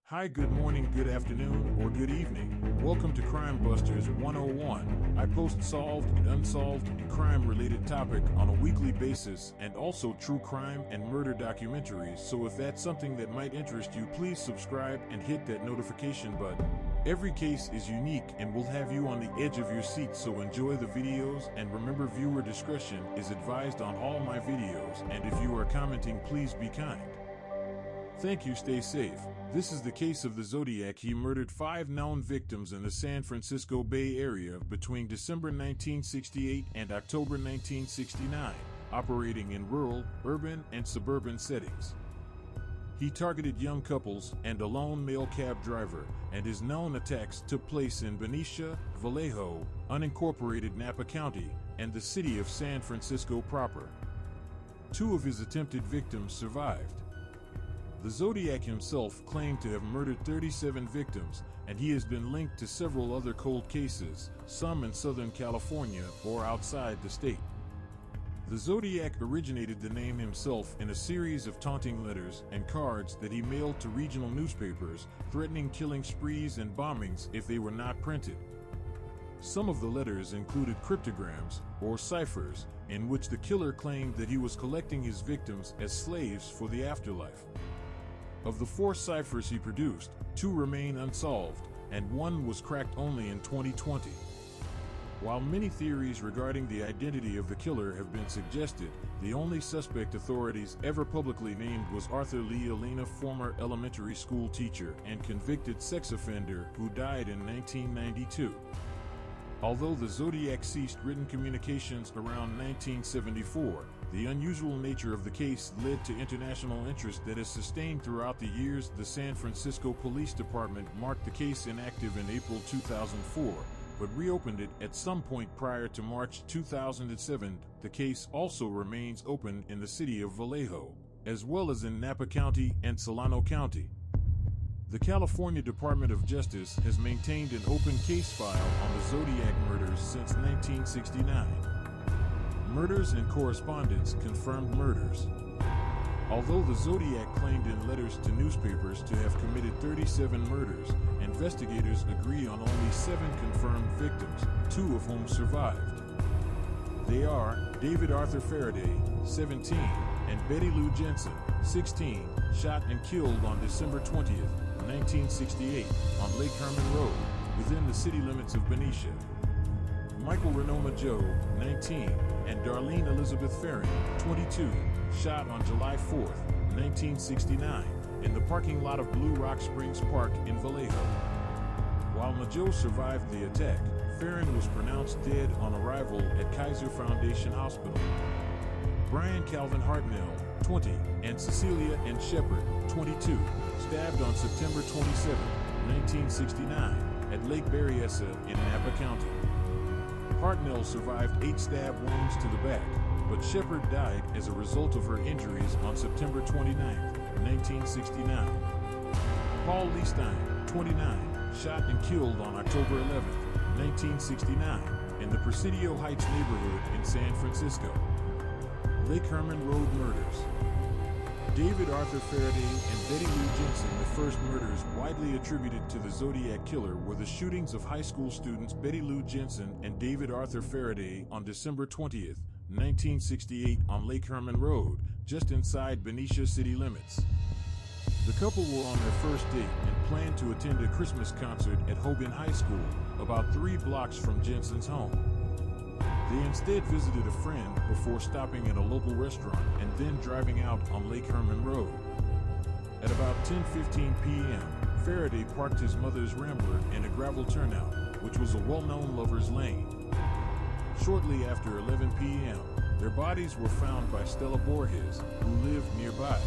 Hi, good morning, good afternoon, or good evening. Welcome to Crime Busters 101. I post solved and unsolved crime-related topic on a weekly basis and also true crime and murder documentaries, so if that's something that might interest you, please subscribe and hit that notification button. Every case is unique and will have you on the edge of your seat, so enjoy the videos and remember viewer discretion is advised on all my videos, and if you are commenting, please be kind. Thank you, stay safe. This is the case of the Zodiac. He murdered 5 known victims in the San Francisco Bay Area between December 1968 and October 1969, operating in rural, urban, and suburban settings. He targeted young couples and a lone male cab driver, and his known attacks took place in Benicia, Vallejo, unincorporated Napa County, and the city of San Francisco proper. 2 of his attempted victims survived. The Zodiac himself claimed to have murdered 37 victims, and he has been linked to several other cold cases, some in Southern California or outside the state. The Zodiac originated the name himself in a series of taunting letters and cards that he mailed to regional newspapers, threatening killing sprees and bombings if they were not printed. Some of the letters included cryptograms, or ciphers, in which the killer claimed that he was collecting his victims as slaves for the afterlife. Of the 4 ciphers he produced, 2 remain unsolved, and 1 was cracked only in 2020. While many theories regarding the identity of the killer have been suggested, the only suspect authorities ever publicly named was Arthur Lee Elena, former elementary school teacher and convicted sex offender who died in 1992. Although the Zodiac ceased written communications around 1974, the unusual nature of the case led to international interest that has sustained throughout the years. The San Francisco Police Department marked the case inactive in April 2004, but reopened it at some point prior to March 2007. The case also remains open in the city of Vallejo, as well as in Napa County and Solano County. The California Department of Justice has maintained an open case file on the Zodiac murders since 1969. Murders and correspondence confirmed murders. Although the Zodiac claimed in letters to newspapers to have committed 37 murders, investigators agree on only 7 confirmed victims, 2 of whom survived. They are David Arthur Faraday, 17, and Betty Lou Jensen, 16, shot and killed on December 20th, 1968, on Lake Herman Road, within the city limits of Benicia. Michael Renoma Joe, 19, and Darlene Elizabeth Farron, 22, shot on July 4th, 1969, in the parking lot of Blue Rock Springs Park in Vallejo. While Majo survived the attack, Farron was pronounced dead on arrival at Kaiser Foundation Hospital. Bryan Calvin Hartnell, 20, and Cecilia N. Shepard, 22, stabbed on September 27, 1969, at Lake Berryessa in Napa County. Hartnell survived 8 stab wounds to the back, but Shepard died as a result of her injuries on September 29, 1969. Paul Leestein, 29, shot and killed on October 11, 1969, in the Presidio Heights neighborhood in San Francisco. Lake Herman Road murders. David Arthur Faraday and Betty Lou Jensen. The first murders widely attributed to the Zodiac killer were the shootings of high school students Betty Lou Jensen and David Arthur Faraday on December 20th, 1968 on Lake Herman Road, just inside Benicia city limits. The couple were on their first date and planned to attend a Christmas concert at Hogan High School, about 3 blocks from Jensen's home. They instead visited a friend before stopping at a local restaurant and then driving out on Lake Herman Road. At about 10:15 p.m., Faraday parked his mother's Rambler in a gravel turnout, which was a well-known lover's lane. Shortly after 11 p.m., their bodies were found by Stella Borges, who lived nearby.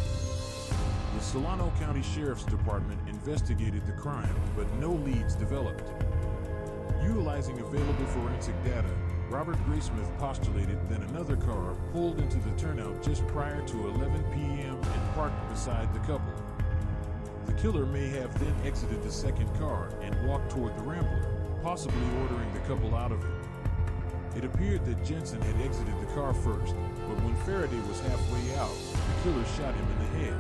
The Solano County Sheriff's Department investigated the crime, but no leads developed. Utilizing available forensic data, Robert Graysmith postulated that another car pulled into the turnout just prior to 11 p.m. and parked beside the couple. The killer may have then exited the second car and walked toward the Rambler, possibly ordering the couple out of it. It appeared that Jensen had exited the car first, but when Faraday was halfway out, the killer shot him in the head.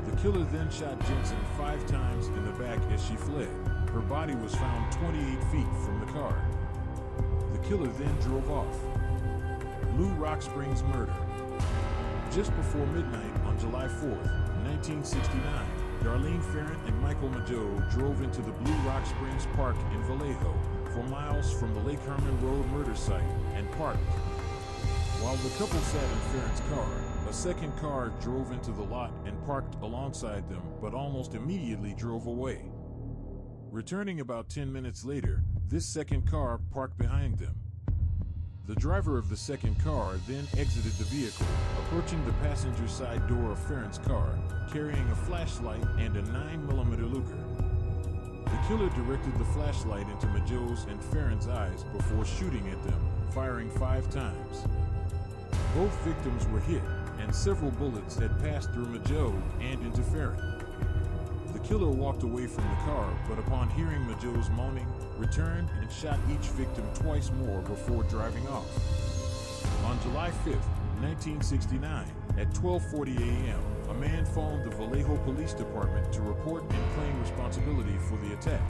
The killer then shot Jensen 5 times back as she fled. Her body was found 28 feet from the car. The killer then drove off. Blue Rock Springs murder. Just before midnight on July 4th, 1969, Darlene Ferrin and Michael Mageau drove into the Blue Rock Springs Park in Vallejo, 4 miles from the Lake Herman Road murder site, and parked. While the couple sat in Ferrin's car, a second car drove into the lot and parked alongside them, but almost immediately drove away. Returning about 10 minutes later, this second car parked behind them. The driver of the second car then exited the vehicle, approaching the passenger side door of Ferrin's car, carrying a flashlight and a 9mm Luger. The killer directed the flashlight into Mageau's and Ferrin's eyes before shooting at them, firing 5 times. Both victims were hit, and several bullets had passed through Mageau and into Ferrin. The killer walked away from the car, but upon hearing Mageau's moaning, returned and shot each victim twice more before driving off. On July 5th, 1969, at 12:40 a.m., a man phoned the Vallejo Police Department to report and claim responsibility for the attack.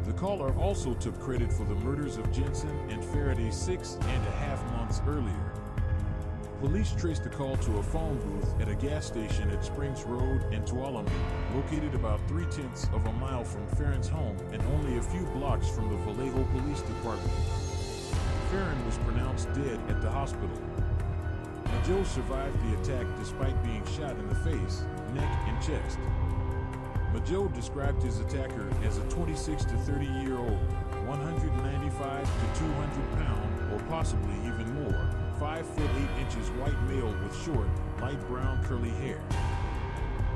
The caller also took credit for the murders of Jensen and Faraday 6.5 months earlier. Police traced the call to a phone booth at a gas station at Springs Road and Tuolumne, located about 3/10 of a mile from Ferrin's home and only a few blocks from the Vallejo Police Department. Ferrin was pronounced dead at the hospital. Mageau survived the attack despite being shot in the face, neck, and chest. Mageau described his attacker as a 26 to 30-year-old, 195 to 200 pound, or possibly even more, 5 foot 8 inches white male with short, light brown curly hair.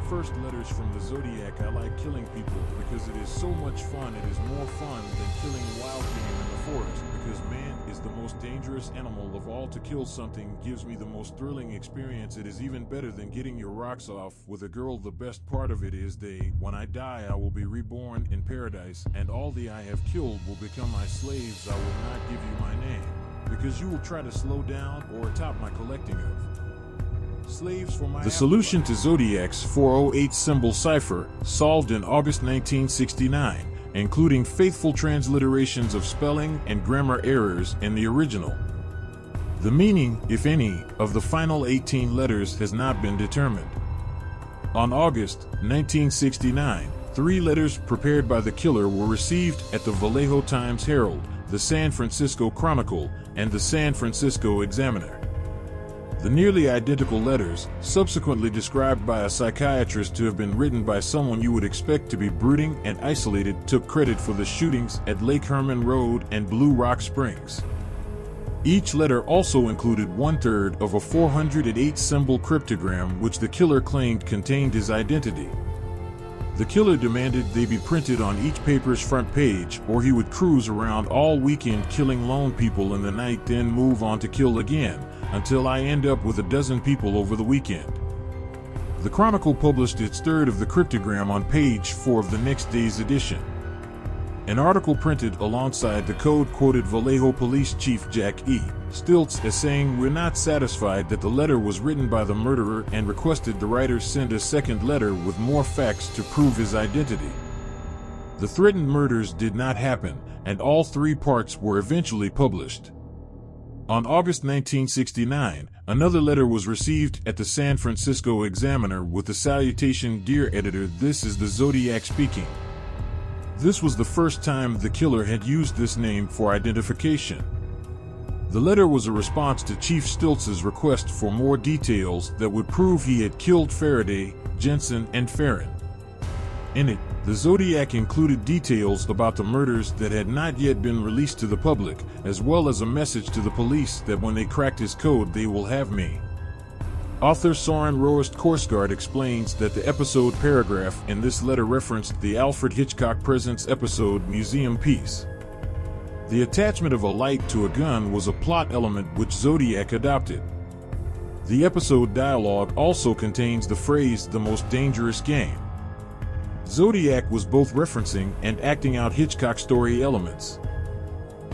First letters from the Zodiac. I like killing people because it is so much fun. It is more fun than killing wild game in the forest, because man is the most dangerous animal of all. To kill something gives me the most thrilling experience. It is even better than getting your rocks off with a girl. The best part of it is when I die, I will be reborn in paradise, and all the I have killed will become my slaves. I will not give you my name, because you will try to slow down or top my collecting of slaves for my. The solution to Zodiac's 408 symbol cipher, solved in August 1969, including faithful transliterations of spelling and grammar errors in the original. The meaning, if any, of the final 18 letters has not been determined. On August 1969, 3 letters prepared by the killer were received at the Vallejo Times-Herald, the San Francisco Chronicle, and the San Francisco Examiner. The nearly identical letters, subsequently described by a psychiatrist to have been written by someone you would expect to be brooding and isolated, took credit for the shootings at Lake Herman Road and Blue Rock Springs. Each letter also included 1/3 of a 408 symbol cryptogram which the killer claimed contained his identity. The killer demanded they be printed on each paper's front page, or he would cruise around all weekend killing lone people in the night, then move on to kill again, until I end up with a dozen people over the weekend. The Chronicle published its 1/3 of the cryptogram on page 4 of the next day's edition. An article printed alongside the code quoted Vallejo Police Chief Jack E. Stiltz as saying, "We're not satisfied that the letter was written by the murderer," and requested the writer send a second letter with more facts to prove his identity. The threatened murders did not happen, and all 3 parts were eventually published. On August 1969, another letter was received at the San Francisco Examiner with the salutation, "Dear editor, this is the Zodiac speaking." This was the first time the killer had used this name for identification. The letter was a response to Chief Stiltz's request for more details that would prove he had killed Faraday, Jensen, and Ferrin. In it, the Zodiac included details about the murders that had not yet been released to the public, as well as a message to the police that when they cracked his code they will have me. Author Soren Roest Korsgaard explains that the episode paragraph in this letter referenced the Alfred Hitchcock Presents episode Museum Piece. The attachment of a light to a gun was a plot element which Zodiac adopted. The episode dialogue also contains the phrase "the most dangerous game." Zodiac was both referencing and acting out Hitchcock story elements.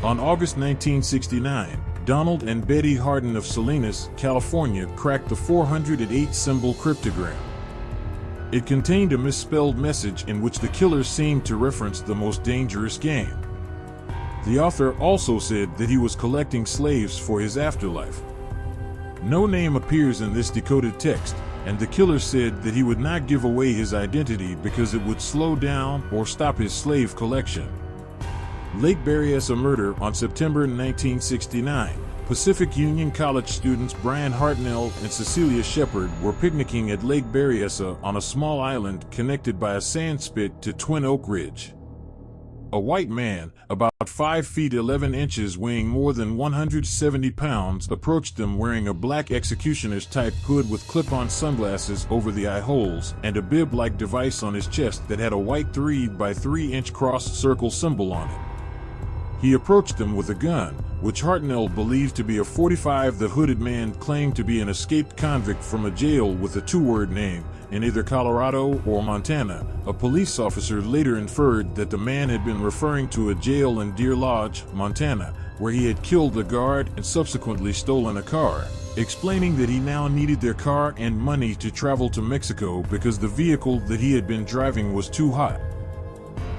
On August 1969, Donald and Betty Hardin of Salinas, California, cracked the 408 symbol cryptogram. It contained a misspelled message in which the killer seemed to reference the most dangerous game. The author also said that he was collecting slaves for his afterlife. No name appears in this decoded text, and the killer said that he would not give away his identity because it would slow down or stop his slave collection. Lake Berryessa murder on September 1969. Pacific Union College students Bryan Hartnell and Cecilia Shepard were picnicking at Lake Berryessa on a small island connected by a sand spit to Twin Oak Ridge. A white man, about 5 feet 11 inches, weighing more than 170 pounds, approached them wearing a black executioner's type hood with clip-on sunglasses over the eye holes and a bib-like device on his chest that had a white 3 by 3 inch crossed circle symbol on it. He approached them with a gun, which Hartnell believed to be a .45. The hooded man claimed to be an escaped convict from a jail with a 2-word name, in either Colorado or Montana. A police officer later inferred that the man had been referring to a jail in Deer Lodge, Montana, where he had killed a guard and subsequently stolen a car, explaining that he now needed their car and money to travel to Mexico because the vehicle that he had been driving was too hot.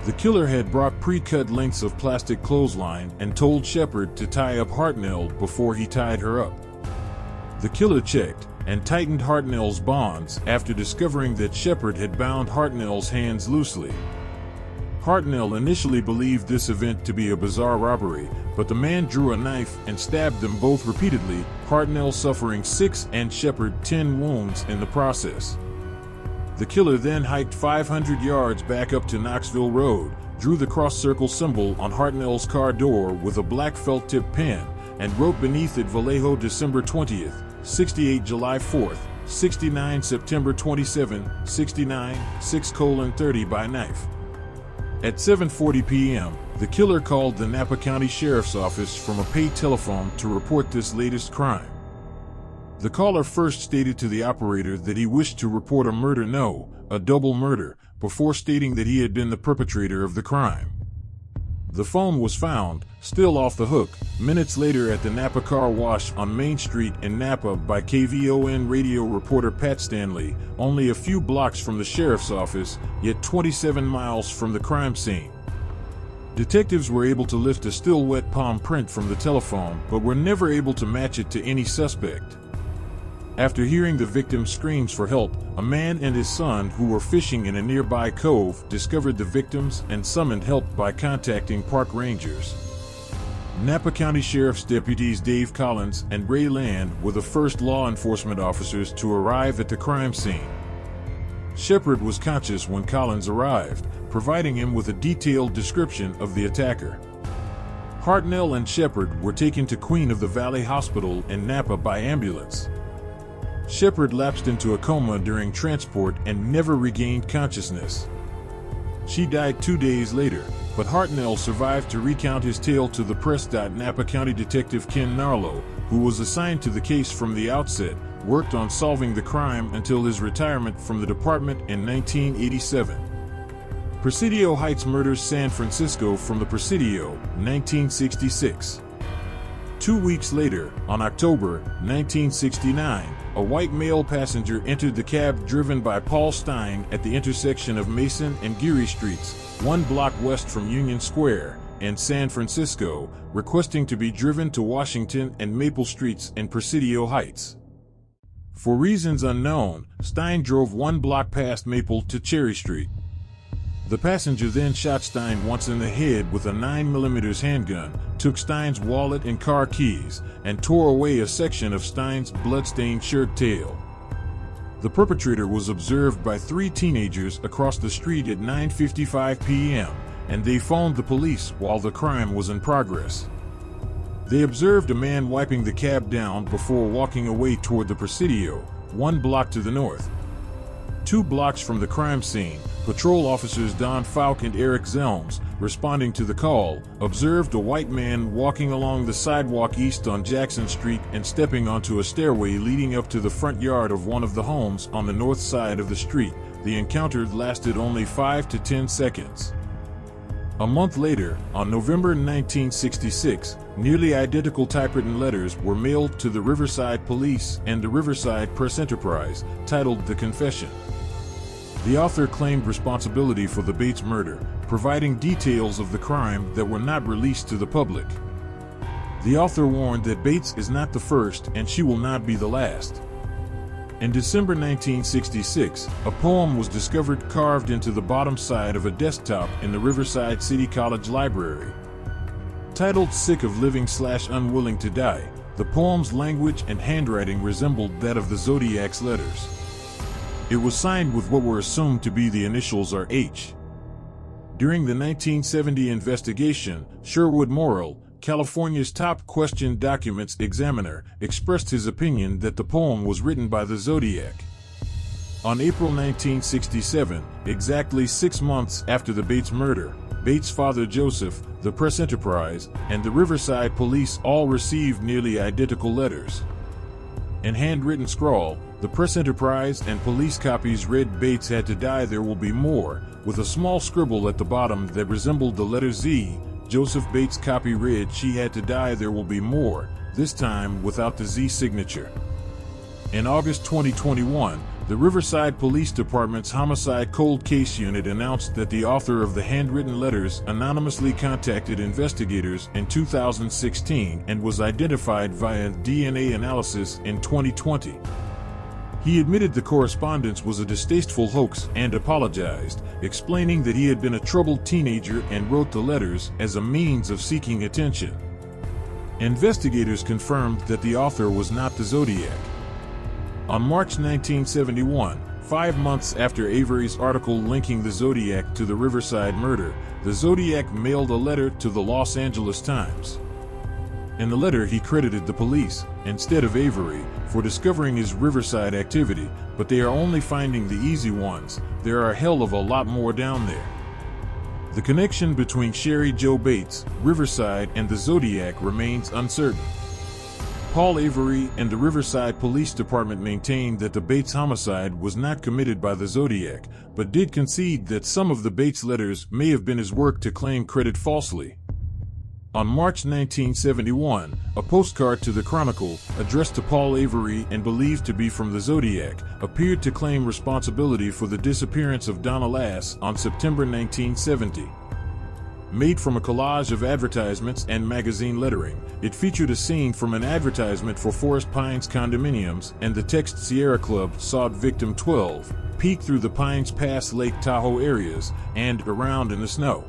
The killer had brought pre-cut lengths of plastic clothesline and told Shepard to tie up Hartnell before he tied her up. The killer checked and tightened Hartnell's bonds after discovering that Shepard had bound Hartnell's hands loosely. Hartnell initially believed this event to be a bizarre robbery, but the man drew a knife and stabbed them both repeatedly, Hartnell suffering 6 and Shepard 10 wounds in the process. The killer then hiked 500 yards back up to Knoxville Road, drew the cross-circle symbol on Hartnell's car door with a black felt-tip pen, and wrote beneath it Vallejo December 20th, 68 July 4th, 69 September 27, 69, 6:30 by knife. At 7:40 p.m., the killer called the Napa County Sheriff's Office from a paid telephone to report this latest crime. The caller first stated to the operator that he wished to report a double murder, before stating that he had been the perpetrator of the crime. The phone was found, still off the hook, minutes later at the Napa Car Wash on Main Street in Napa by KVON radio reporter Pat Stanley, only a few blocks from the sheriff's office, yet 27 miles from the crime scene. Detectives were able to lift a still wet palm print from the telephone, but were never able to match it to any suspect. After hearing the victim's screams for help, a man and his son who were fishing in a nearby cove discovered the victims and summoned help by contacting park rangers. Napa County Sheriff's deputies Dave Collins and Ray Land were the first law enforcement officers to arrive at the crime scene. Shepard was conscious when Collins arrived, providing him with a detailed description of the attacker. Hartnell and Shepard were taken to Queen of the Valley Hospital in Napa by ambulance. Shepard lapsed into a coma during transport and never regained consciousness. She died 2 days later, but Hartnell survived to recount his tale to the press. Napa County Detective Ken Narlow, who was assigned to the case from the outset, worked on solving the crime until his retirement from the department in 1987. Presidio Heights murders San Francisco from the Presidio, 1966. 2 weeks later, on October 1969, a white male passenger entered the cab driven by Paul Stein at the intersection of Mason and Geary Streets, 1 block west from Union Square, in San Francisco, requesting to be driven to Washington and Maple Streets in Presidio Heights. For reasons unknown, Stein drove 1 block past Maple to Cherry Street. The passenger then shot Stein once in the head with a 9mm handgun, took Stein's wallet and car keys, and tore away a section of Stein's blood-stained shirt tail. The perpetrator was observed by 3 teenagers across the street at 9:55 p.m., and they phoned the police while the crime was in progress. They observed a man wiping the cab down before walking away toward the Presidio, 1 block to the north. 2 blocks from the crime scene, patrol officers Don Falk and Eric Zelms, responding to the call, observed a white man walking along the sidewalk east on Jackson Street and stepping onto a stairway leading up to the front yard of one of the homes on the north side of the street. The encounter lasted only 5 to 10 seconds. A month later, on November 1966, nearly identical typewritten letters were mailed to the Riverside Police and the Riverside Press Enterprise, titled The Confession. The author claimed responsibility for the Bates murder, providing details of the crime that were not released to the public. The author warned that Bates is not the first and she will not be the last. In December 1966, a poem was discovered carved into the bottom side of a desktop in the Riverside City College library. Titled "Sick of Living/Unwilling to Die," the poem's language and handwriting resembled that of the Zodiac's letters. It was signed with what were assumed to be the initials RH. During the 1970 investigation, Sherwood Morrill, California's top question documents examiner, expressed his opinion that the poem was written by the Zodiac. On April 1967, exactly 6 months after the Bates murder, Bates' father Joseph, the Press Enterprise, and the Riverside Police all received nearly identical letters. In handwritten scrawl, the Press Enterprise and police copies read "Bates had to die, there will be more," with a small scribble at the bottom that resembled the letter Z. Joseph Bates' copy read "She had to die, there will be more," this time without the Z signature. In August 2021, the Riverside Police Department's Homicide Cold Case Unit announced that the author of the handwritten letters anonymously contacted investigators in 2016 and was identified via DNA analysis in 2020. He admitted the correspondence was a distasteful hoax and apologized, explaining that he had been a troubled teenager and wrote the letters as a means of seeking attention. Investigators confirmed that the author was not the Zodiac. On March 1971, 5 months after Avery's article linking the Zodiac to the Riverside murder, the Zodiac mailed a letter to the Los Angeles Times. In the letter, he credited the police, instead of Avery, for discovering his Riverside activity, but they are only finding the easy ones. There are a hell of a lot more down there. The connection between Cheri Jo Bates, Riverside, and the Zodiac remains uncertain. Paul Avery and the Riverside Police Department maintained that the Bates homicide was not committed by the Zodiac, but did concede that some of the Bates letters may have been his work to claim credit falsely. On March 1971, a postcard to the Chronicle, addressed to Paul Avery and believed to be from the Zodiac, appeared to claim responsibility for the disappearance of Donna Lass on September 1970. Made from a collage of advertisements and magazine lettering, it featured a scene from an advertisement for Forest Pines condominiums and the text "Sierra Club sought victim 12, peek through the Pines Pass Lake Tahoe areas, and around in the snow."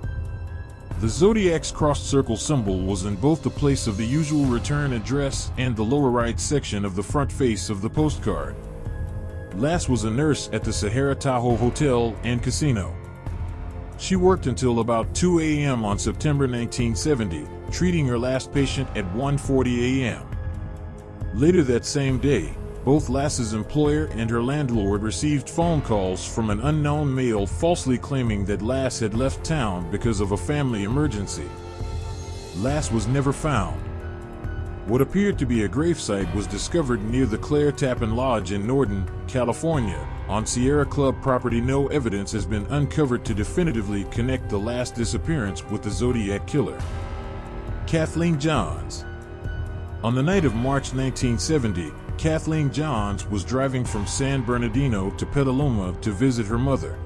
The Zodiac's crossed circle symbol was in both the place of the usual return address and the lower right section of the front face of the postcard. Lass was a nurse at the Sahara Tahoe Hotel and Casino. She worked until about 2 a.m. on September 1970, treating her last patient at 1:40 a.m. Later that same day, both Lass's employer and her landlord received phone calls from an unknown male falsely claiming that Lass had left town because of a family emergency. Lass was never found. What appeared to be a gravesite was discovered near the Claire Tappan Lodge in Norton, California. On Sierra Club property, no evidence has been uncovered to definitively connect the last disappearance with the Zodiac killer. Kathleen Johns. On the night of March 1970, Kathleen Johns was driving from San Bernardino to Petaluma to visit her mother.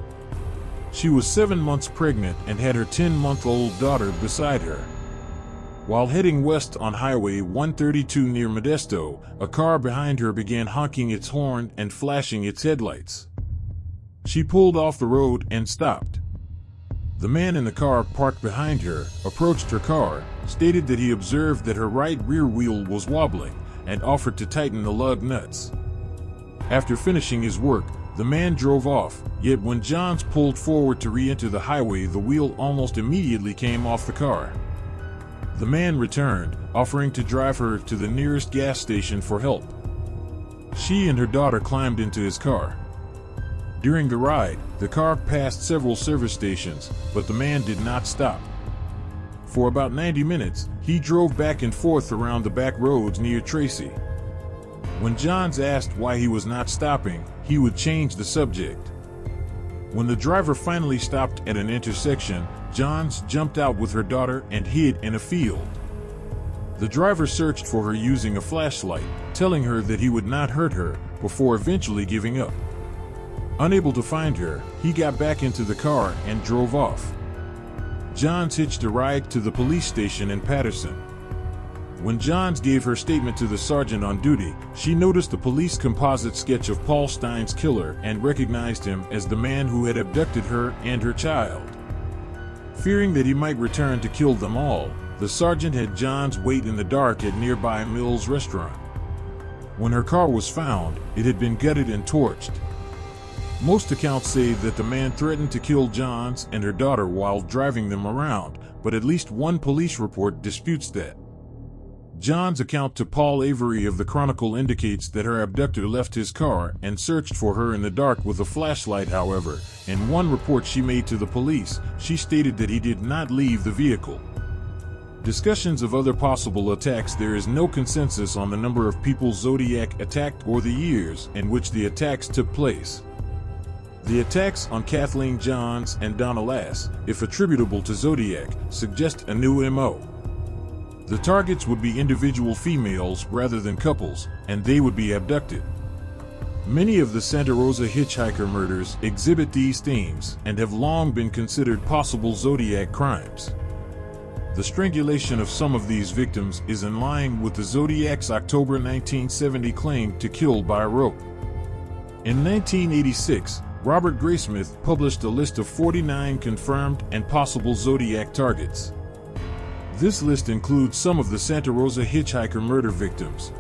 She was 7 months pregnant and had her 10-month-old daughter beside her. While heading west on Highway 132 near Modesto, a car behind her began honking its horn and flashing its headlights. She pulled off the road and stopped. The man in the car parked behind her, approached her car, stated that he observed that her right rear wheel was wobbling, and offered to tighten the lug nuts. After finishing his work, the man drove off, yet when Johns pulled forward to re-enter the highway, the wheel almost immediately came off the car. The man returned, offering to drive her to the nearest gas station for help. She and her daughter climbed into his car. During the ride, the car passed several service stations, but the man did not stop. For about 90 minutes, he drove back and forth around the back roads near Tracy. When Johns asked why he was not stopping, he would change the subject. When the driver finally stopped at an intersection, Johns jumped out with her daughter and hid in a field. The driver searched for her using a flashlight, telling her that he would not hurt her, before eventually giving up. Unable to find her, he got back into the car and drove off. Johns hitched a ride to the police station in Patterson. When Johns gave her statement to the sergeant on duty, she noticed the police composite sketch of Paul Stine's killer and recognized him as the man who had abducted her and her child. Fearing that he might return to kill them all, the sergeant had Johns wait in the dark at nearby Mills restaurant. When her car was found, it had been gutted and torched. Most accounts say that the man threatened to kill Johns and her daughter while driving them around, but at least one police report disputes that. Johns' account to Paul Avery of the Chronicle indicates that her abductor left his car and searched for her in the dark with a flashlight. However, in one report she made to the police, she stated that he did not leave the vehicle. Discussions of other possible attacks. There is no consensus on the number of people Zodiac attacked or the years in which the attacks took place. The attacks on Kathleen Johns and Donna Lass, if attributable to Zodiac, suggest a new MO. The targets would be individual females rather than couples, and they would be abducted. Many of the Santa Rosa hitchhiker murders exhibit these themes and have long been considered possible Zodiac crimes. The strangulation of some of these victims is in line with the Zodiac's October 1970 claim to kill by rope. In 1986, Robert Graysmith published a list of 49 confirmed and possible Zodiac targets. This list includes some of the Santa Rosa hitchhiker murder victims.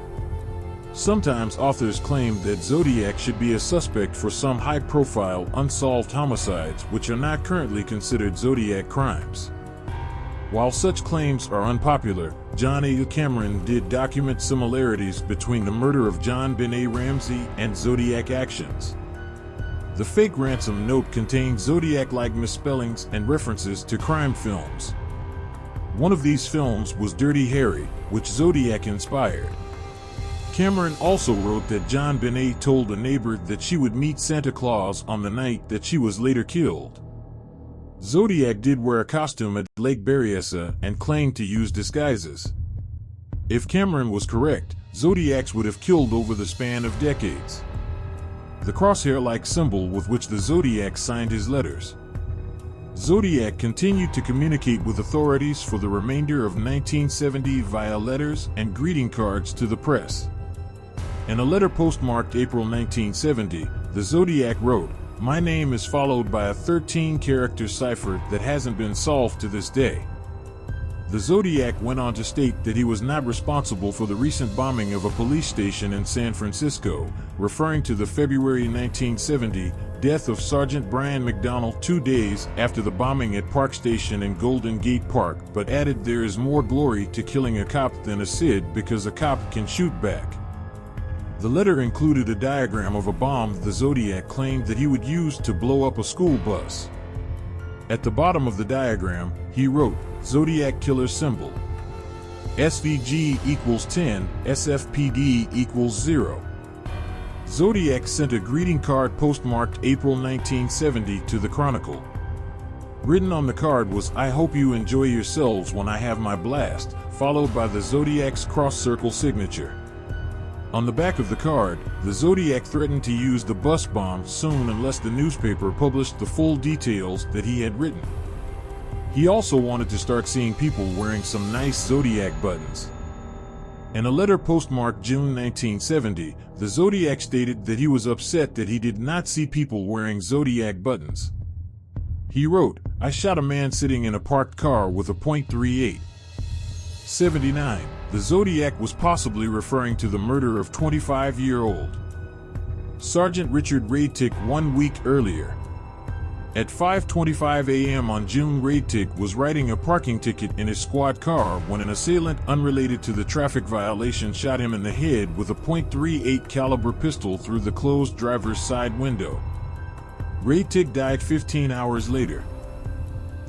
Sometimes authors claim that Zodiac should be a suspect for some high-profile, unsolved homicides which are not currently considered Zodiac crimes. While such claims are unpopular, John A. Cameron did document similarities between the murder of John Benet Ramsey and Zodiac actions. The fake ransom note contained Zodiac-like misspellings and references to crime films. One of these films was Dirty Harry, which Zodiac inspired. Cameron also wrote that John Benet told a neighbor that she would meet Santa Claus on the night that she was later killed. Zodiac did wear a costume at Lake Berryessa and claimed to use disguises. If Cameron was correct, Zodiacs would have killed over the span of decades. The crosshair-like symbol with which the Zodiac signed his letters. Zodiac continued to communicate with authorities for the remainder of 1970 via letters and greeting cards to the press. In a letter postmarked April 1970, the Zodiac wrote, "My name is followed by a 13-character cipher that hasn't been solved to this day." The Zodiac went on to state that he was not responsible for the recent bombing of a police station in San Francisco, referring to the February 1970 death of Sergeant Brian McDonald 2 days after the bombing at Park Station in Golden Gate Park, but added there is more glory to killing a cop than a SID because a cop can shoot back. The letter included a diagram of a bomb the Zodiac claimed that he would use to blow up a school bus. At the bottom of the diagram, he wrote, "Zodiac Killer Symbol. SVG equals 10, SFPD equals 0. Zodiac sent a greeting card postmarked April 1970 to the Chronicle. Written on the card was, "I hope you enjoy yourselves when I have my blast," followed by the Zodiac's cross-circle signature. On the back of the card, the Zodiac threatened to use the bus bomb soon unless the newspaper published the full details that he had written. He also wanted to start seeing people wearing some nice Zodiac buttons. In a letter postmarked June 1970, the Zodiac stated that he was upset that he did not see people wearing Zodiac buttons. He wrote, "I shot a man sitting in a parked car with a .38. 79. The Zodiac was possibly referring to the murder of 25-year-old Sergeant Richard Radtick 1 week earlier. At 5:25 a.m. on June, Radtick was writing a parking ticket in his squad car when an assailant unrelated to the traffic violation shot him in the head with a .38 caliber pistol through the closed driver's side window. Radtick died 15 hours later.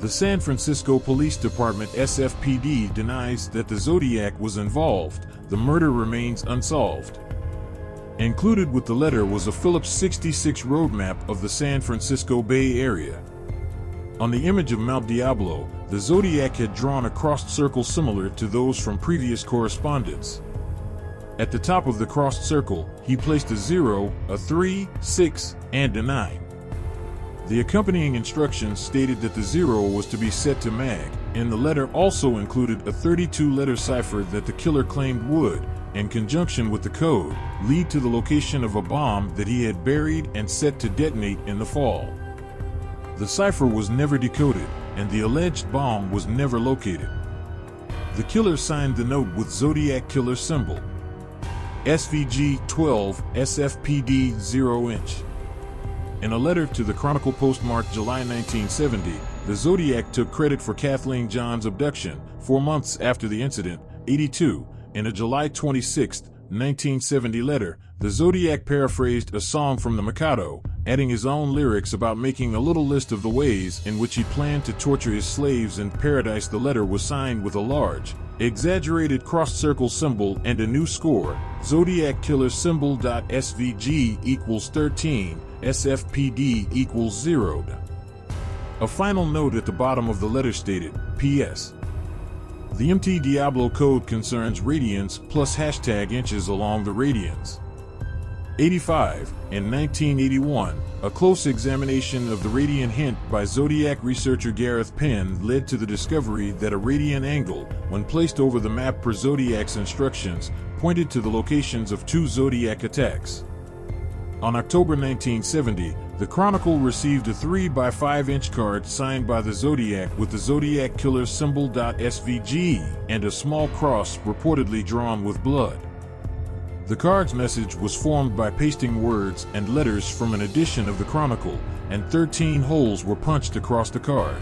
The San Francisco Police Department SFPD denies that the Zodiac was involved. The murder remains unsolved. Included with the letter was a Phillips 66 roadmap of the San Francisco Bay Area. On the image of Mount Diablo, the Zodiac had drawn a crossed circle similar to those from previous correspondence. At the top of the crossed circle, he placed a 0, a 3, 6, and a 9. The accompanying instructions stated that the 0 was to be set to mag, and the letter also included a 32-letter cipher that the killer claimed would, in conjunction with the code, lead to the location of a bomb that he had buried and set to detonate in the fall. The cipher was never decoded, and the alleged bomb was never located. The killer signed the note with Zodiac Killer symbol, SVG 12 SFPD 0 inch. In a letter to the Chronicle postmarked July 1970, the Zodiac took credit for Kathleen Johns' abduction 4 months after the incident. 82. In a July 26, 1970 letter, the Zodiac paraphrased a song from the Mikado, adding his own lyrics about making a little list of the ways in which he planned to torture his slaves in paradise. The letter was signed with a large, exaggerated cross-circle symbol and a new score, Zodiac Killer symbol. SVG equals 13, SFPD equals 0. A final note at the bottom of the letter stated, P.S. The MT Diablo code concerns radians plus hashtag inches along the radians. 85. In 1981, a close examination of the radian hint by Zodiac researcher Gareth Penn led to the discovery that a radian angle, when placed over the map per Zodiac's instructions, pointed to the locations of 2 Zodiac attacks. On October 1970, the Chronicle received a 3x5-inch card signed by the Zodiac with the Zodiac Killer symbol. SVG and a small cross reportedly drawn with blood. The card's message was formed by pasting words and letters from an edition of the Chronicle, and 13 holes were punched across the card.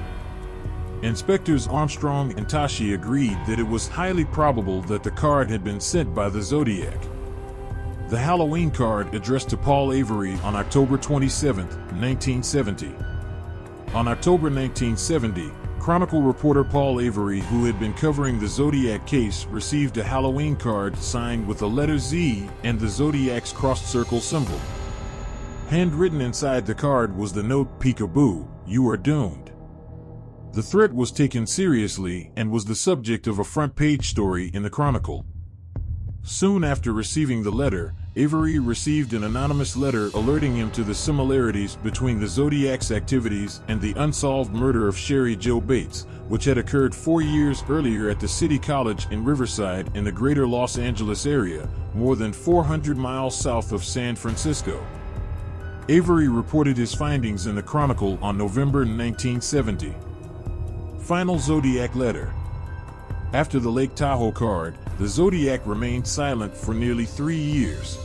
Inspectors Armstrong and Tashi agreed that it was highly probable that the card had been sent by the Zodiac. The Halloween card addressed to Paul Avery on October 27, 1970. On October 1970, Chronicle reporter Paul Avery, who had been covering the Zodiac case, received a Halloween card signed with the letter Z and the Zodiac's crossed circle symbol. Handwritten inside the card was the note, "Peekaboo, you are doomed." The threat was taken seriously and was the subject of a front-page story in the Chronicle. Soon after receiving the letter, Avery received an anonymous letter alerting him to the similarities between the Zodiac's activities and the unsolved murder of Cheri Jo Bates, which had occurred 4 years earlier at the City College in Riverside in the greater Los Angeles area, more than 400 miles south of San Francisco. Avery reported his findings in the Chronicle on November 1970. Final Zodiac letter. After the Lake Tahoe card, the Zodiac remained silent for nearly 3 years.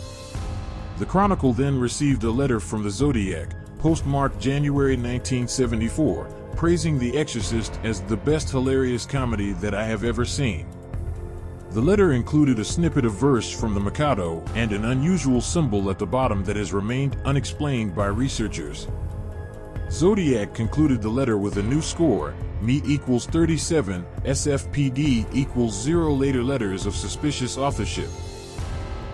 The Chronicle then received a letter from the Zodiac, postmarked January 1974, praising The Exorcist as the best hilarious comedy that I have ever seen. The letter included a snippet of verse from the Mikado and an unusual symbol at the bottom that has remained unexplained by researchers. Zodiac concluded the letter with a new score, Me equals 37, SFPD equals 0. Later letters of suspicious authorship.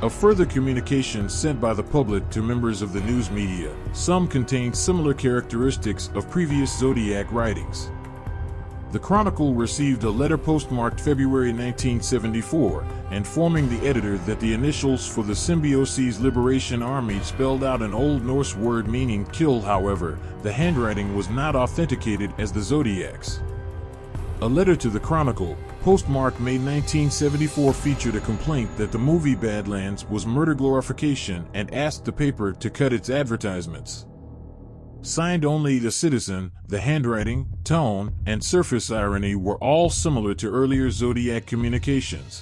A further communication sent by the public to members of the news media, some contained similar characteristics of previous Zodiac writings. The Chronicle received a letter postmarked February 1974, informing the editor that the initials for the Symbiosis Liberation Army spelled out an Old Norse word meaning kill. However, the handwriting was not authenticated as the Zodiac's. A letter to the Chronicle, postmarked May 1974, featured a complaint that the movie Badlands was murder glorification and asked the paper to cut its advertisements. Signed only The Citizen, the handwriting, tone, and surface irony were all similar to earlier Zodiac communications.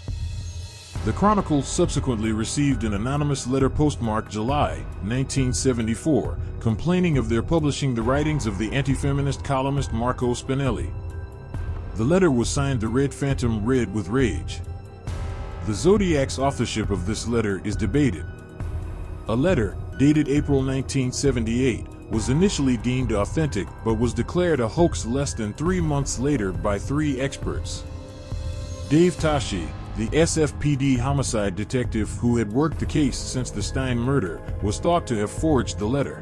The Chronicle subsequently received an anonymous letter postmarked July 1974, complaining of their publishing the writings of the anti-feminist columnist Marco Spinelli. The letter was signed The Red Phantom, Red with Rage. The Zodiac's authorship of this letter is debated. A letter, dated April 1978, was initially deemed authentic but was declared a hoax less than 3 months later by 3 experts. Dave Tashi, the SFPD homicide detective who had worked the case since the Stein murder, was thought to have forged the letter.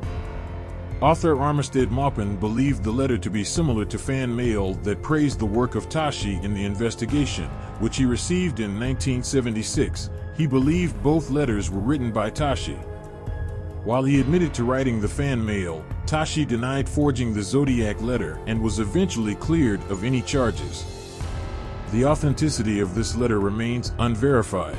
Author Armistead Maupin believed the letter to be similar to fan mail that praised the work of Tashi in the investigation, which he received in 1976, He believed both letters were written by Tashi. While he admitted to writing the fan mail, Tashi denied forging the Zodiac letter and was eventually cleared of any charges. The authenticity of this letter remains unverified.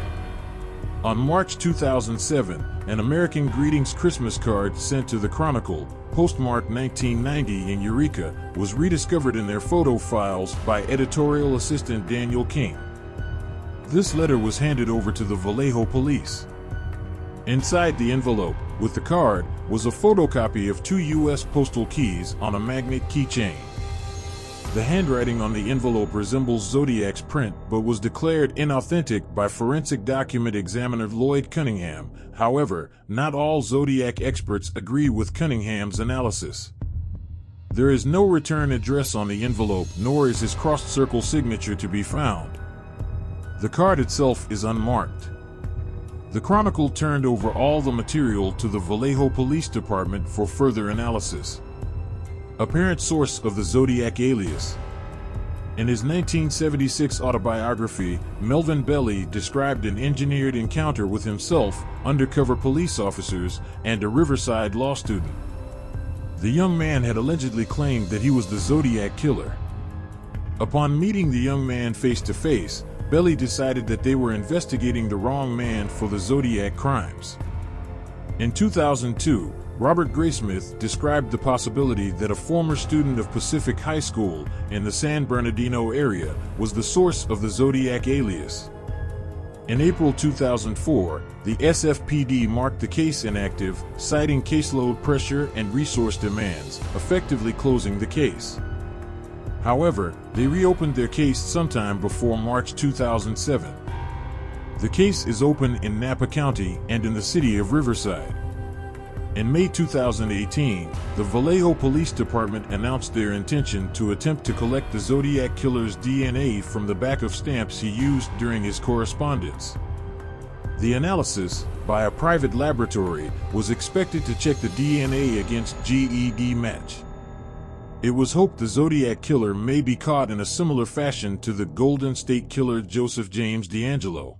On March 2007, an American Greetings Christmas card sent to the Chronicle, postmarked 1990 in Eureka, was rediscovered in their photo files by editorial assistant Daniel King. This letter was handed over to the Vallejo police. Inside the envelope, with the card, was a photocopy of 2 U.S. postal keys on a magnet keychain. The handwriting on the envelope resembles Zodiac's print but was declared inauthentic by forensic document examiner Lloyd Cunningham. However, not all Zodiac experts agree with Cunningham's analysis. There is no return address on the envelope, nor is his crossed circle signature to be found. The card itself is unmarked. The Chronicle turned over all the material to the Vallejo Police Department for further analysis. Apparent source of the Zodiac alias. In his 1976 autobiography, Melvin Belli described an engineered encounter with himself, undercover police officers, and a Riverside law student. The young man had allegedly claimed that he was the Zodiac killer. Upon meeting the young man face to face, Belli decided that they were investigating the wrong man for the Zodiac crimes. In 2002, Robert Graysmith described the possibility that a former student of Pacific High School in the San Bernardino area was the source of the Zodiac alias. In April 2004, the SFPD marked the case inactive, citing caseload pressure and resource demands, effectively closing the case. However, they reopened their case sometime before March 2007. The case is open in Napa County and in the city of Riverside. In May 2018, the Vallejo Police Department announced their intention to attempt to collect the Zodiac killer's DNA from the back of stamps he used during his correspondence. The analysis, by a private laboratory, was expected to check the DNA against GED match. It was hoped the Zodiac killer may be caught in a similar fashion to the Golden State Killer Joseph James DeAngelo.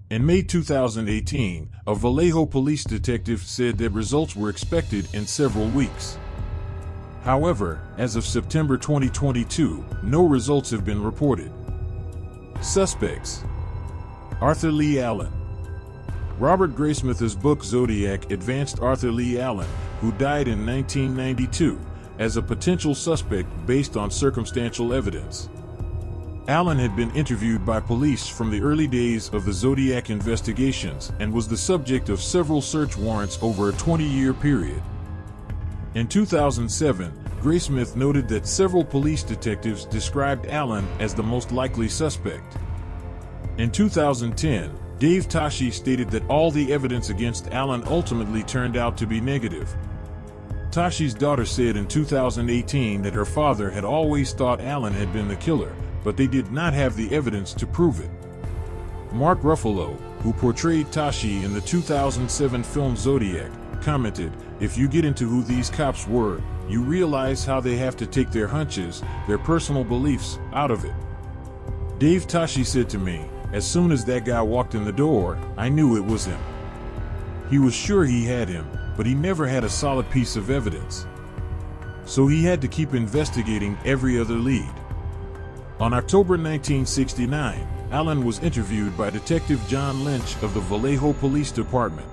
In May 2018, a Vallejo police detective said that results were expected in several weeks. However, as of September 2022, no results have been reported. Suspects: Arthur Lee Allen. Robert Graysmith's book Zodiac advanced Arthur Lee Allen, who died in 1992, as a potential suspect based on circumstantial evidence. Allen had been interviewed by police from the early days of the Zodiac investigations and was the subject of several search warrants over a 20-year period. In 2007, Graysmith noted that several police detectives described Allen as the most likely suspect. In 2010, Dave Tashi stated that all the evidence against Allen ultimately turned out to be negative. Tashi's daughter said in 2018 that her father had always thought Allen had been the killer, but they did not have the evidence to prove it. Mark Ruffalo, who portrayed Tashi in the 2007 film Zodiac, commented, "If you get into who these cops were, you realize how they have to take their hunches, their personal beliefs, out of it." Dave Tashi said to me, "As soon as that guy walked in the door, I knew it was him." He was sure he had him, but he never had a solid piece of evidence. So he had to keep investigating every other lead. On October 1969, Allen was interviewed by Detective John Lynch of the Vallejo Police Department.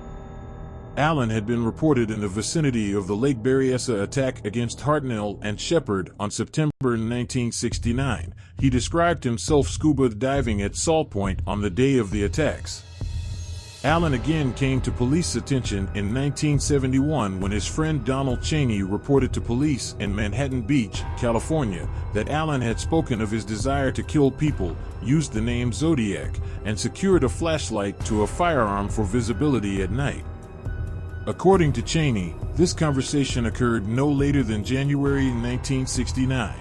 Allen had been reported in the vicinity of the Lake Berryessa attack against Hartnell-Shepard on September 1969. He described himself scuba diving at Salt Point on the day of the attacks. Allen again came to police attention in 1971 when his friend Donald Chaney reported to police in Manhattan Beach, California, that Allen had spoken of his desire to kill people, used the name Zodiac, and secured a flashlight to a firearm for visibility at night. According to Chaney, this conversation occurred no later than January 1969.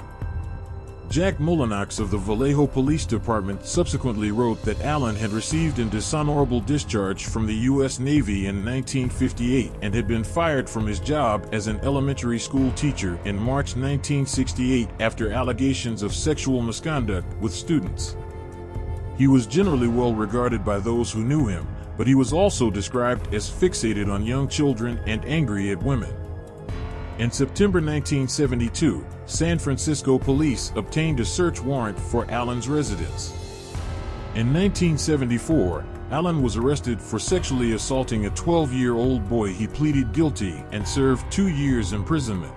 Jack Mullinox of the Vallejo Police Department subsequently wrote that Allen had received a dishonorable discharge from the U.S. Navy in 1958 and had been fired from his job as an elementary school teacher in March 1968 after allegations of sexual misconduct with students. He was generally well regarded by those who knew him, but he was also described as fixated on young children and angry at women. In September 1972, San Francisco police obtained a search warrant for Allen's residence. In 1974, Allen was arrested for sexually assaulting a 12-year-old boy. He pleaded guilty and served 2 years imprisonment.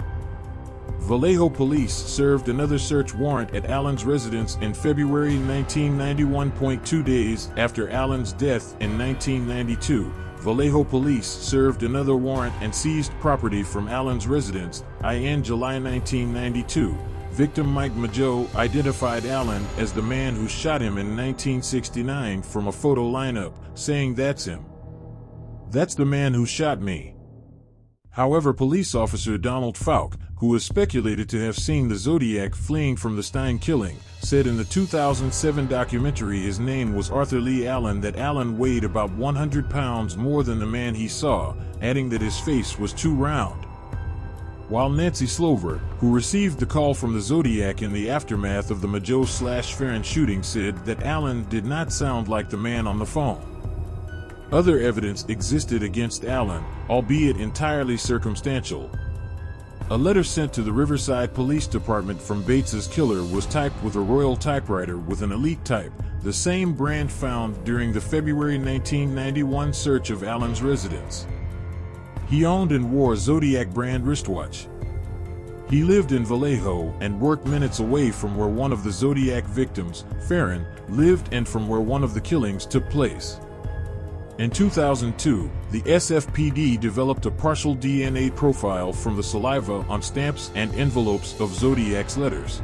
Vallejo police served another search warrant at Allen's residence in February 1991. 2 days after Allen's death in 1992, Vallejo police served another warrant and seized property from Allen's residence. In July 1992, victim Mike Majo identified Allen as the man who shot him in 1969 from a photo lineup, saying, "That's him. That's the man who shot me." However, police officer Donald Falk, who is speculated to have seen the Zodiac fleeing from the Stein killing, said in the 2007 documentary his name was Arthur Lee Allen, that Allen weighed about 100 pounds more than the man he saw, adding that his face was too round. While Nancy Slover, who received the call from the Zodiac in the aftermath of the Majo/Farron shooting, said that Allen did not sound like the man on the phone. Other evidence existed against Allen, albeit entirely circumstantial. A letter sent to the Riverside Police Department from Bates's killer was typed with a Royal typewriter with an Elite type, the same brand found during the February 1991 search of Allen's residence. He owned and wore a Zodiac brand wristwatch. He lived in Vallejo and worked minutes away from where one of the Zodiac victims, Farron, lived and from where one of the killings took place. In 2002, the SFPD developed a partial DNA profile from the saliva on stamps and envelopes of Zodiac's letters.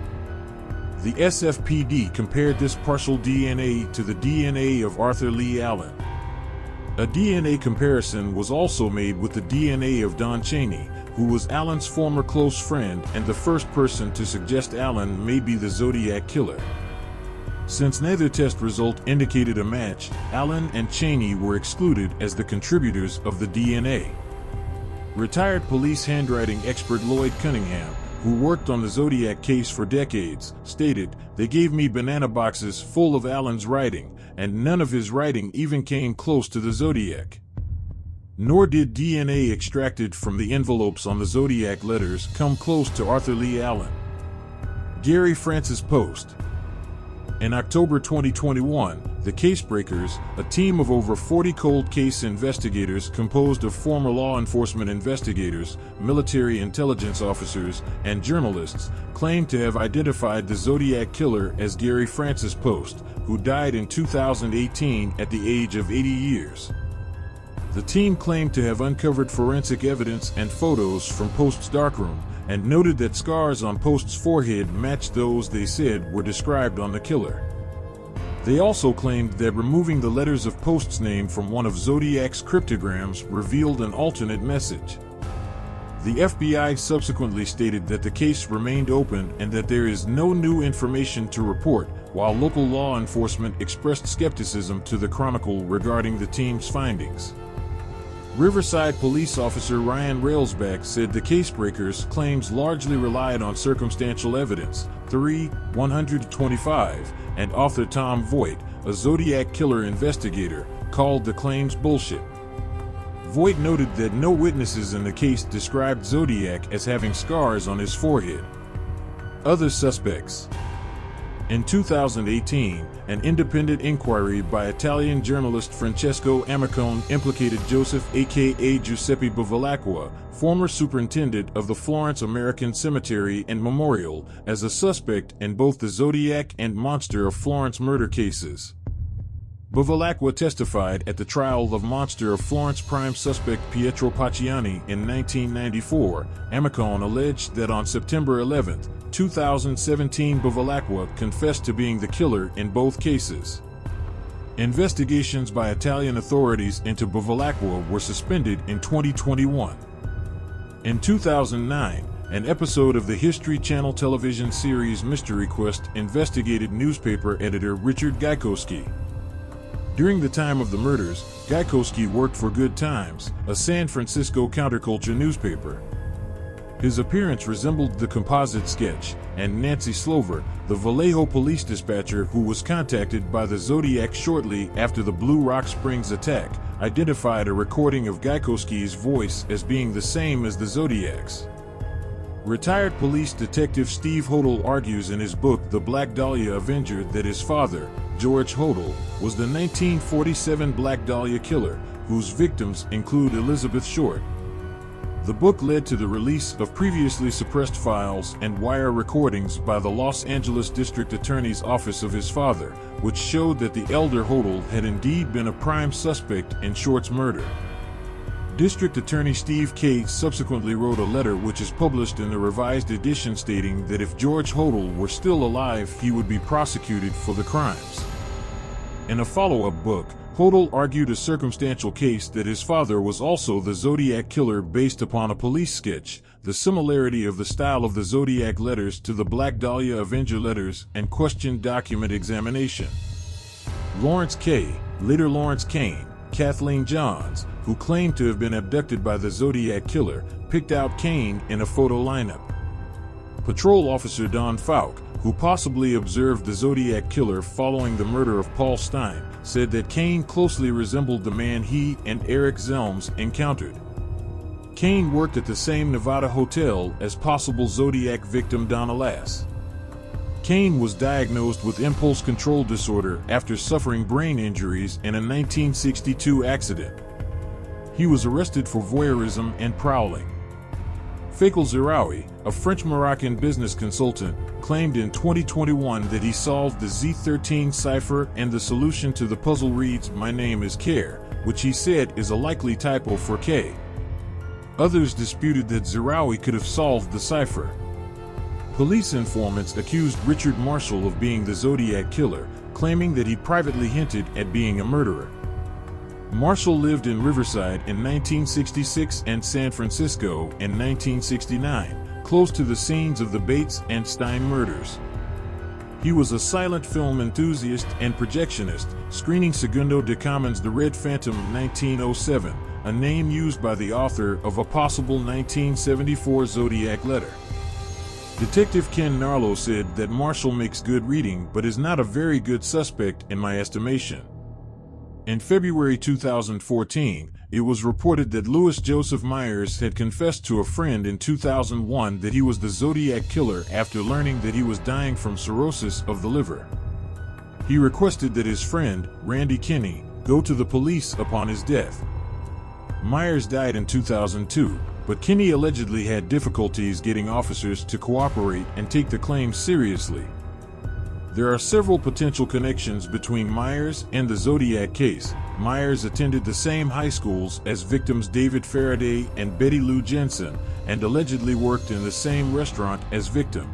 The SFPD compared this partial DNA to the DNA of Arthur Lee Allen. A DNA comparison was also made with the DNA of Don Chaney, who was Allen's former close friend and the first person to suggest Allen may be the Zodiac killer. Since neither test result indicated a match, Allen and Chaney were excluded as the contributors of the DNA. Retired police handwriting expert Lloyd Cunningham, who worked on the Zodiac case for decades, stated, "They gave me banana boxes full of Allen's writing, and none of his writing even came close to the Zodiac. Nor did DNA extracted from the envelopes on the Zodiac letters come close to Arthur Lee Allen." Gary Francis Post. In October 2021, the Casebreakers, a team of over 40 cold case investigators composed of former law enforcement investigators, military intelligence officers, and journalists, claimed to have identified the Zodiac killer as Gary Francis Post, who died in 2018 at the age of 80 years. The team claimed to have uncovered forensic evidence and photos from Post's darkroom, and noted that scars on Post's forehead matched those they said were described on the killer. They also claimed that removing the letters of Post's name from one of Zodiac's cryptograms revealed an alternate message. The FBI subsequently stated that the case remained open and that there is no new information to report, while local law enforcement expressed skepticism to the Chronicle regarding the team's findings. Riverside police officer Ryan Railsback said the Casebreakers' claims largely relied on circumstantial evidence. 125, and author Tom Voigt, a Zodiac killer investigator, called the claims bullshit. Voigt noted that no witnesses in the case described Zodiac as having scars on his forehead. Other suspects. In 2018, an independent inquiry by Italian journalist Francesco Amicone implicated Joseph aka Giuseppe Bevilacqua, former superintendent of the Florence American Cemetery and Memorial, as a suspect in both the Zodiac and Monster of Florence murder cases. Bevilacqua testified at the trial of Monster of Florence prime suspect Pietro Pacciani in 1994. Amicone alleged that on September 11, 2017, Bevilacqua confessed to being the killer in both cases. Investigations by Italian authorities into Bevilacqua were suspended in 2021. In 2009, an episode of the History Channel television series Mystery Quest investigated newspaper editor Richard Gaikowski. During the time of the murders, Gaikowski worked for Good Times, a San Francisco counterculture newspaper. His appearance resembled the composite sketch, and Nancy Slover, the Vallejo police dispatcher who was contacted by the Zodiac shortly after the Blue Rock Springs attack, identified a recording of Gaikowski's voice as being the same as the Zodiac's. Retired police detective Steve Hodel argues in his book The Black Dahlia Avenger that his father, George Hodel, was the 1947 Black Dahlia killer, whose victims include Elizabeth Short. The book led to the release of previously suppressed files and wire recordings by the Los Angeles District Attorney's Office of his father, which showed that the elder Hodel had indeed been a prime suspect in Short's murder. District Attorney Steve Case subsequently wrote a letter which is published in the revised edition stating that if George Hodel were still alive, he would be prosecuted for the crimes. In a follow-up book, Hodel argued a circumstantial case that his father was also the Zodiac killer based upon a police sketch, the similarity of the style of the Zodiac letters to the Black Dahlia Avenger letters, and questioned document examination. Lawrence K., later Lawrence Kane, Kathleen Johns, who claimed to have been abducted by the Zodiac killer, picked out Kane in a photo lineup. Patrol Officer Don Falk, who possibly observed the Zodiac killer following the murder of Paul Stein, said that Kane closely resembled the man he and Eric Zelms encountered. Kane worked at the same Nevada hotel as possible Zodiac victim Donna Lass. Kane was diagnosed with impulse control disorder after suffering brain injuries in a 1962 accident. He was arrested for voyeurism and prowling. Fakel Ziraoui, a French-Moroccan business consultant, claimed in 2021 that he solved the Z13 cipher and the solution to the puzzle reads "My name is Care," which he said is a likely typo for K. Others disputed that Ziraoui could have solved the cipher. Police informants accused Richard Marshall of being the Zodiac killer, claiming that he privately hinted at being a murderer. Marshall lived in Riverside in 1966 and San Francisco in 1969, close to the scenes of the Bates and Stein murders. He was a silent film enthusiast and projectionist, screening Segundo de Camin's The Red Phantom 1907, a name used by the author of a possible 1974 Zodiac letter. Detective Ken Narlow said that Marshall makes good reading but is not a very good suspect in my estimation. In February 2014, it was reported that Louis Joseph Myers had confessed to a friend in 2001 that he was the Zodiac killer after learning that he was dying from cirrhosis of the liver. He requested that his friend, Randy Kinney, go to the police upon his death. Myers died in 2002, but Kinney allegedly had difficulties getting officers to cooperate and take the claim seriously. There are several potential connections between Myers and the Zodiac case. Myers attended the same high schools as victims David Faraday and Betty Lou Jensen, and allegedly worked in the same restaurant as victim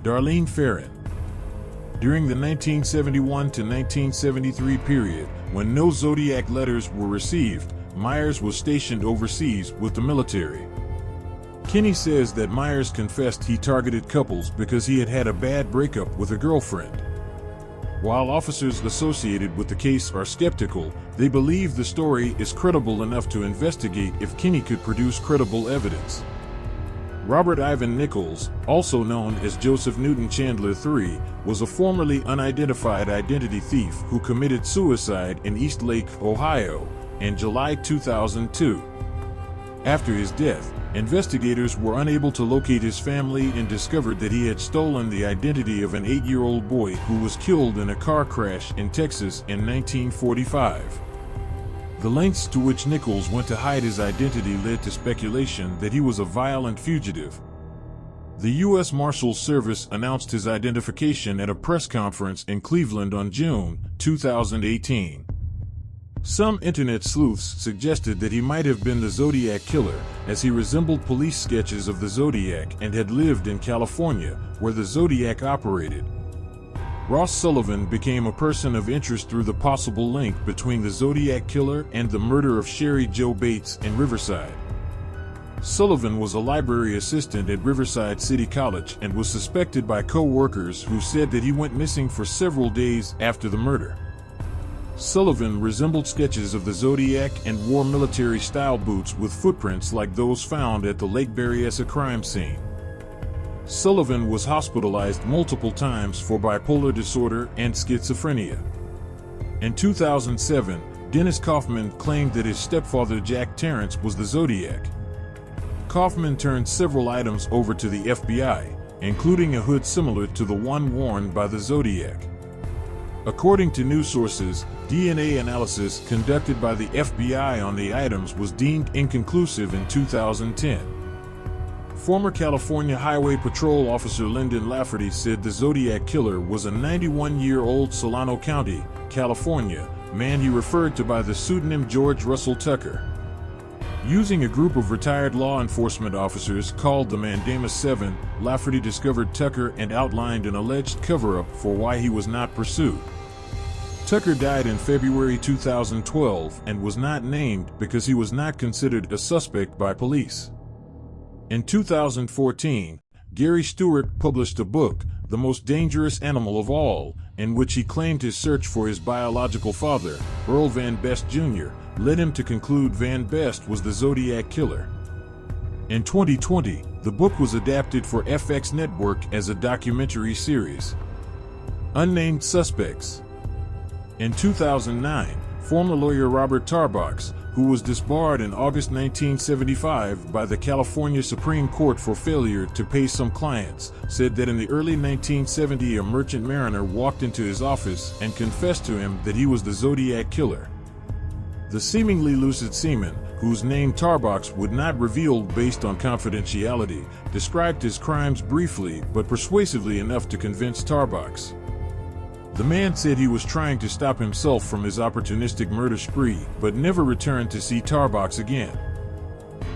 Darlene Ferrin. During the 1971 to 1973 period, when no Zodiac letters were received, Myers was stationed overseas with the military. Kinney says that Myers confessed he targeted couples because he had had a bad breakup with a girlfriend. While officers associated with the case are skeptical, they believe the story is credible enough to investigate if Kinney could produce credible evidence. Robert Ivan Nichols, also known as Joseph Newton Chandler III, was a formerly unidentified identity thief who committed suicide in East Lake, Ohio, in July 2002. After his death, investigators were unable to locate his family and discovered that he had stolen the identity of an 8-year-old boy who was killed in a car crash in Texas in 1945. The lengths to which Nichols went to hide his identity led to speculation that he was a violent fugitive. The U.S. Marshals Service announced his identification at a press conference in Cleveland on June 2018. Some internet sleuths suggested that he might have been the Zodiac killer, as he resembled police sketches of the Zodiac and had lived in California, where the Zodiac operated. Ross Sullivan became a person of interest through the possible link between the Zodiac killer and the murder of Cheri Jo Bates in Riverside. Sullivan was a library assistant at Riverside City College and was suspected by co-workers who said that he went missing for several days after the murder. Sullivan resembled sketches of the Zodiac and wore military-style boots with footprints like those found at the Lake Berryessa crime scene. Sullivan was hospitalized multiple times for bipolar disorder and schizophrenia. In 2007, Dennis Kaufman claimed that his stepfather Jack Terrence was the Zodiac. Kaufman turned several items over to the FBI, including a hood similar to the one worn by the Zodiac. According to news sources, DNA analysis conducted by the FBI on the items was deemed inconclusive in 2010. Former California Highway Patrol Officer Lyndon Lafferty said the Zodiac Killer was a 91-year-old Solano County, California, man he referred to by the pseudonym George Russell Tucker. Using a group of retired law enforcement officers called the Mandamus 7, Lafferty discovered Tucker and outlined an alleged cover-up for why he was not pursued. Tucker died in February 2012 and was not named because he was not considered a suspect by police. In 2014, Gary Stewart published a book, The Most Dangerous Animal of All, in which he claimed his search for his biological father, Earl Van Best Jr., led him to conclude Van Best was the Zodiac Killer. In 2020, the book was adapted for FX Network as a documentary series. Unnamed Suspects. In 2009, former lawyer Robert Tarbox, who was disbarred in August 1975 by the California Supreme Court for failure to pay some clients, said that in the early 1970s a merchant mariner walked into his office and confessed to him that he was the Zodiac Killer. The seemingly lucid seaman, whose name Tarbox would not reveal based on confidentiality, described his crimes briefly but persuasively enough to convince Tarbox. The man said he was trying to stop himself from his opportunistic murder spree, but never returned to see Tarbox again.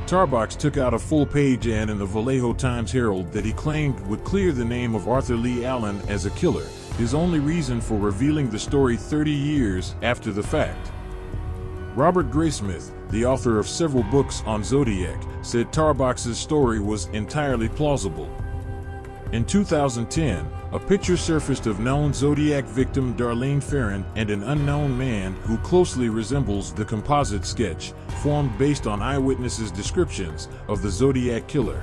Tarbox took out a full-page ad in the Vallejo Times-Herald that he claimed would clear the name of Arthur Lee Allen as a killer, his only reason for revealing the story 30 years after the fact. Robert Graysmith, the author of several books on Zodiac, said Tarbox's story was entirely plausible. In 2010, a picture surfaced of known Zodiac victim Darlene Ferrin and an unknown man who closely resembles the composite sketch, formed based on eyewitnesses' descriptions of the Zodiac Killer.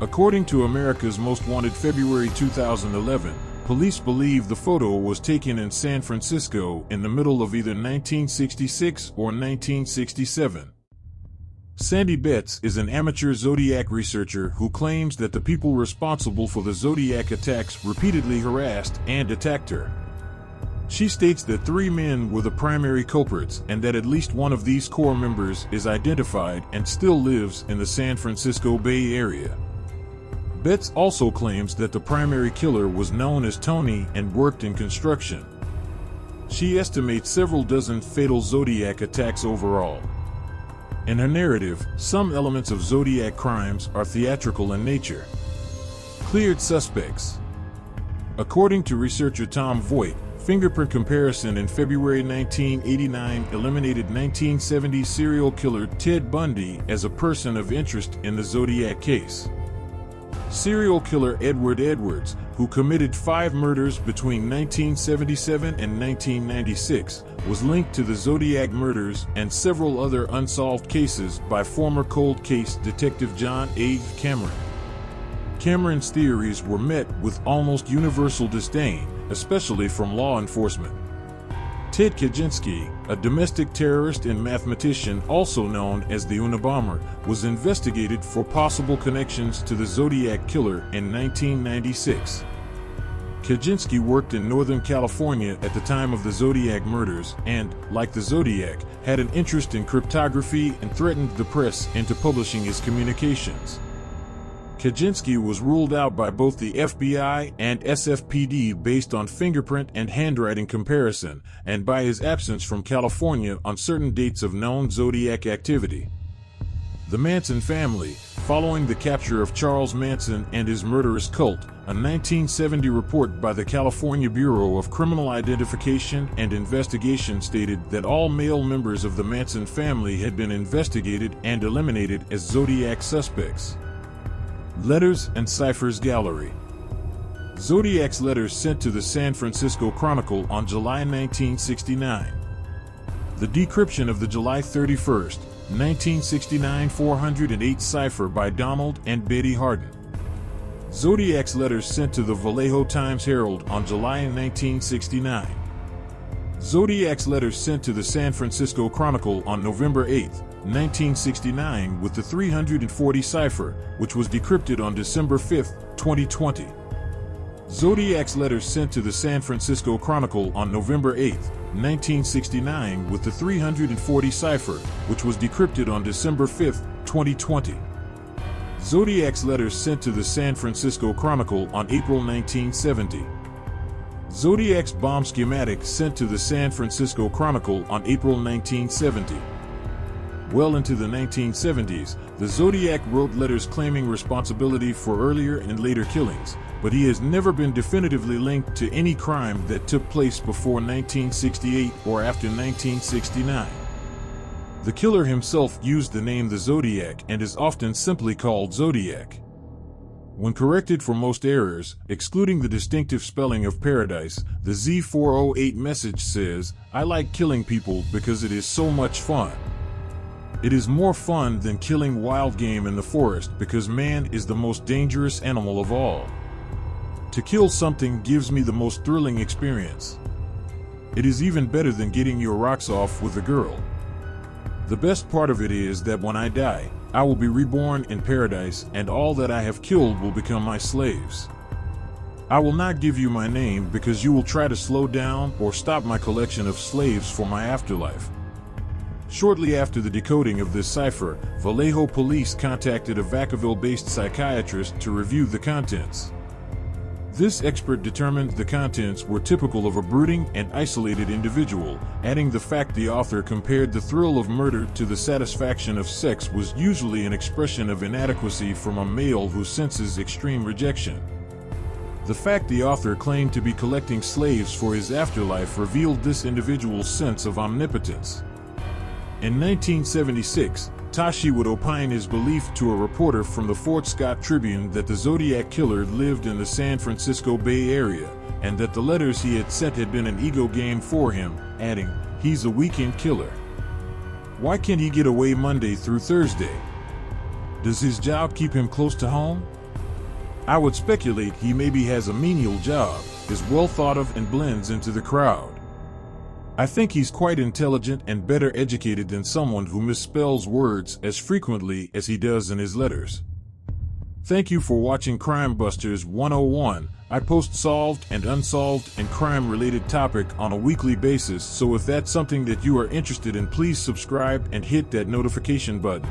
According to America's Most Wanted February 2011, police believe the photo was taken in San Francisco in the middle of either 1966 or 1967. Sandy Betts is an amateur Zodiac researcher who claims that the people responsible for the Zodiac attacks repeatedly harassed and attacked her. She states that 3 men were the primary culprits and that at least one of these core members is identified and still lives in the San Francisco Bay Area. Betts also claims that the primary killer was known as Tony and worked in construction. She estimates several dozen fatal Zodiac attacks overall. In her narrative, some elements of Zodiac crimes are theatrical in nature. Cleared suspects. According to researcher Tom Voigt, fingerprint comparison in February 1989 eliminated 1970 serial killer Ted Bundy as a person of interest in the Zodiac case. Serial killer Edward Edwards, who committed 5 murders between 1977 and 1996, was linked to the Zodiac murders and several other unsolved cases by former cold case detective John A. Cameron. Cameron's theories were met with almost universal disdain, especially from law enforcement. Ted Kaczynski, a domestic terrorist and mathematician also known as the Unabomber, was investigated for possible connections to the Zodiac Killer in 1996. Kaczynski worked in Northern California at the time of the Zodiac murders and, like the Zodiac, had an interest in cryptography and threatened the press into publishing his communications. Kaczynski was ruled out by both the FBI and SFPD based on fingerprint and handwriting comparison, and by his absence from California on certain dates of known Zodiac activity. The Manson family, following the capture of Charles Manson and his murderous cult, a 1970 report by the California Bureau of Criminal Identification and Investigation stated that all male members of the Manson family had been investigated and eliminated as Zodiac suspects. Letters and Ciphers Gallery. Zodiac's letters sent to the San Francisco Chronicle on July 1969. The decryption of the July 31, 1969 408 cipher by Donald and Betty Harden. Zodiac's letters sent to the Vallejo Times-Herald on July 1969. Zodiac's letters sent to the San Francisco Chronicle on November 8, 1969 with the 340 cipher, which was decrypted on December 5, 2020. Zodiac's letters sent to the San Francisco Chronicle on November 8, 1969 with the 340 cipher, which was decrypted on December 5, 2020. Zodiac's letters sent to the San Francisco Chronicle on April 1970. Zodiac's bomb schematic sent to the San Francisco Chronicle on April 1970. Well into the 1970s, the Zodiac wrote letters claiming responsibility for earlier and later killings, but he has never been definitively linked to any crime that took place before 1968 or after 1969. The killer himself used the name the Zodiac and is often simply called Zodiac. When corrected for most errors, excluding the distinctive spelling of paradise, the Z408 message says, "I like killing people because it is so much fun." It is more fun than killing wild game in the forest because man is the most dangerous animal of all. To kill something gives me the most thrilling experience. It is even better than getting your rocks off with a girl. The best part of it is that when I die, I will be reborn in paradise and all that I have killed will become my slaves. I will not give you my name because you will try to slow down or stop my collection of slaves for my afterlife. Shortly after the decoding of this cipher, Vallejo police contacted a Vacaville-based psychiatrist to review the contents. This expert determined the contents were typical of a brooding and isolated individual, adding the fact the author compared the thrill of murder to the satisfaction of sex was usually an expression of inadequacy from a male who senses extreme rejection. The fact the author claimed to be collecting slaves for his afterlife revealed this individual's sense of omnipotence. In 1976, Tashi would opine his belief to a reporter from the Fort Scott Tribune that the Zodiac Killer lived in the San Francisco Bay Area, and that the letters he had sent had been an ego game for him, adding, "He's a weekend killer. Why can't he get away Monday through Thursday? Does his job keep him close to home? I would speculate he maybe has a menial job, is well thought of and blends into the crowd. I think he's quite intelligent and better educated than someone who misspells words as frequently as he does in his letters." Thank you for watching Crime Busters 101. I post solved and unsolved and crime-related topic on a weekly basis, so if that's something that you are interested in, please subscribe and hit that notification button.